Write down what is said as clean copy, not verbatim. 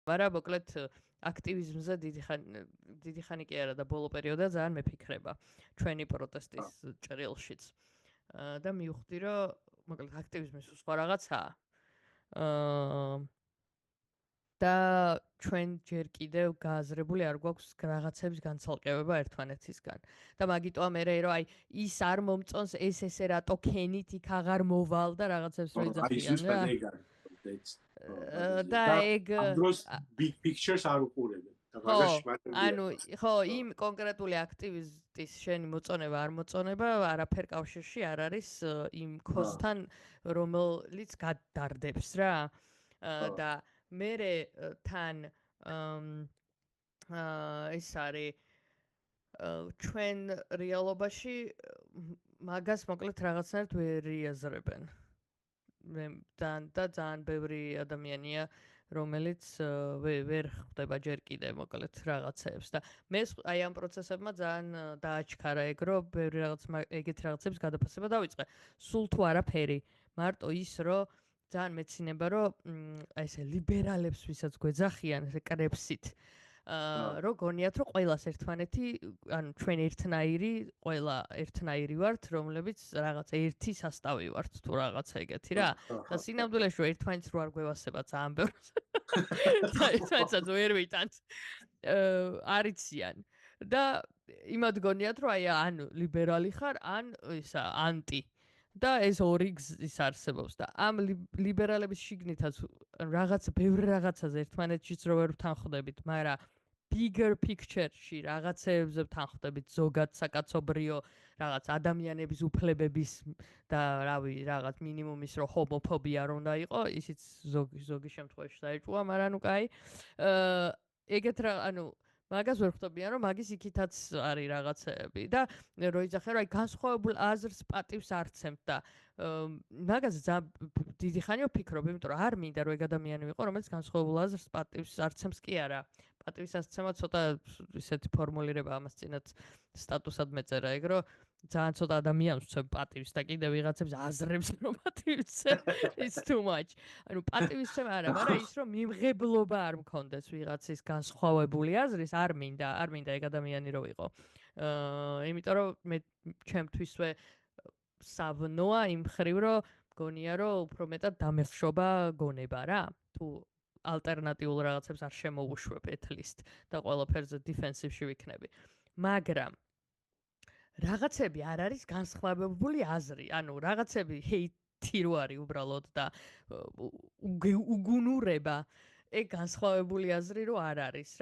მაგრამ მოკლედ აქტივიზმზე დიდი ხანი კი არა და ბოლო პერიოდია ძალიან მეფიქრება ჩვენი პროტესტის ჭრილშიც. და მივხვდი რომ მოკლედ აქტივიზმი სხვა რაღაცაა. და ჩვენ ჯერ კიდევ გააზრებული არ გვაქვს რაღაცების განცალკევება ერთმანეთისგან. და მაგიტოა მე რომ აი ის არ მომწონს ეს რატო ქენით იქ აღარ მოვალ და რაღაცებს რო იძახიან რა. და ეგ ამ დროს big pictures არ უყურებენ. ხო, იმ კონკრეტული აქტივისტის შენი მოწონება არ მოწონება არაფერ კავშირში არ არის იმ ქოსთან, რომელიც გადდარდებს რა. და მერე თან ეს არის ჩვენ რეალობაში მაგას მოკლედ რაღაცნაირად ვერ იაზრებენ. მე ძალიან ბევრი ადამიანია რომელიც ვერ ხვდება ჯერ კიდევ მოკლედ რაღაცებს და მე აი ამ პროცესებმა ძალიან დააჩქარა ეგ რომ ბევრი ეგეთ რაღაცების გადაფასება დავიწყე. სულ თუ არაფერი, მარტო ის რომ ძალიან მეცინება რომ აი ესე ლიბერალებს ვისაც გვეძახიან ესე კრებსით რო გონიათ რომ ყველას ერთმანეთი ანუ ჩვენ ერთნაირი ყველა ერთნაირი ვართ რომლებიც რაღაც ერთი სასტავი ვართ თუ რაღაცა ეგეთი რა და სინამდვილეში რომ ერთმანეთს რო არ გვევასება ძალიან ბევრს და ერთმანეთსაც ვერ ვიტანთ არიციან და იმად გონიათ რომ აი ან ლიბერალი ხარ ან ისა ანტი და ეს ორი ის არსებობს და ამ ლიბერალების შიგნითაც რაღაც ბევრ რაღაცაზე ერთმანეთშიც რო ვერ ვთანხმდებით, მაგრამ bigger picture-ში რაღაცებზე ვთანხმდებით ზოგად საკაცობრიო რაღაც ადამიანების უფლებების და რავი რაღაც მინიმუმის რო ჰომოფობია არ უნდა იყოს, ისიც ზოგი შემთხვევაში დაიჭუა, მაგრამ ნუ კაი. ეგეთ რა ანუ მაგას ვერ ხვდებიან რომ მაგის იქითაც არის რაღაცეები და რო იძახენ რომ აი განსხვავებულ აზრს პატივს არცემთ და მაგაზე ძალიან დიდი ხანია ვფიქრობ, იმიტომ რომ არ მინდა რომ ეგ ადამიანი ვიყო, რომელიც განსხვავებულ აზრს პატივს არცემს კი არა. პატივის ასცემა ცოტა ისეთი ფორმულირება ამას წინათ სტატუსად მეწერა ეგ რომ ძალიან ცოტა ადამიანს ვცემ პატივს და კიდე ვიღაცებს აზრებს რომ პატივს it's too much. ანუ პატივისცემა არა, მაგრამ ის რომ მიმღებლობა არ მქონდეს ვიღაცის განსხვავებული აზრის, არ მინდა ეგ ადამიანი რო ვიყო. იმიტომ რომ მე ჩემთვისვე სავნოა იმ ხრივ რომ გონია რომ უფრო მეტად დამეხშობა გონება რა. თუ ალტერნატიულ რაღაცებს არ შემოუშვებ at least და ყველაფერზე დიფენსივში ვიქნები. მაგრამ რაღაცები არ არის განსხვავებული აზრი. ანუ რაღაცები ჰეითი რო არის უბრალოდ და უგუნურება ეგ განსხვავებული აზრი რო არ არის.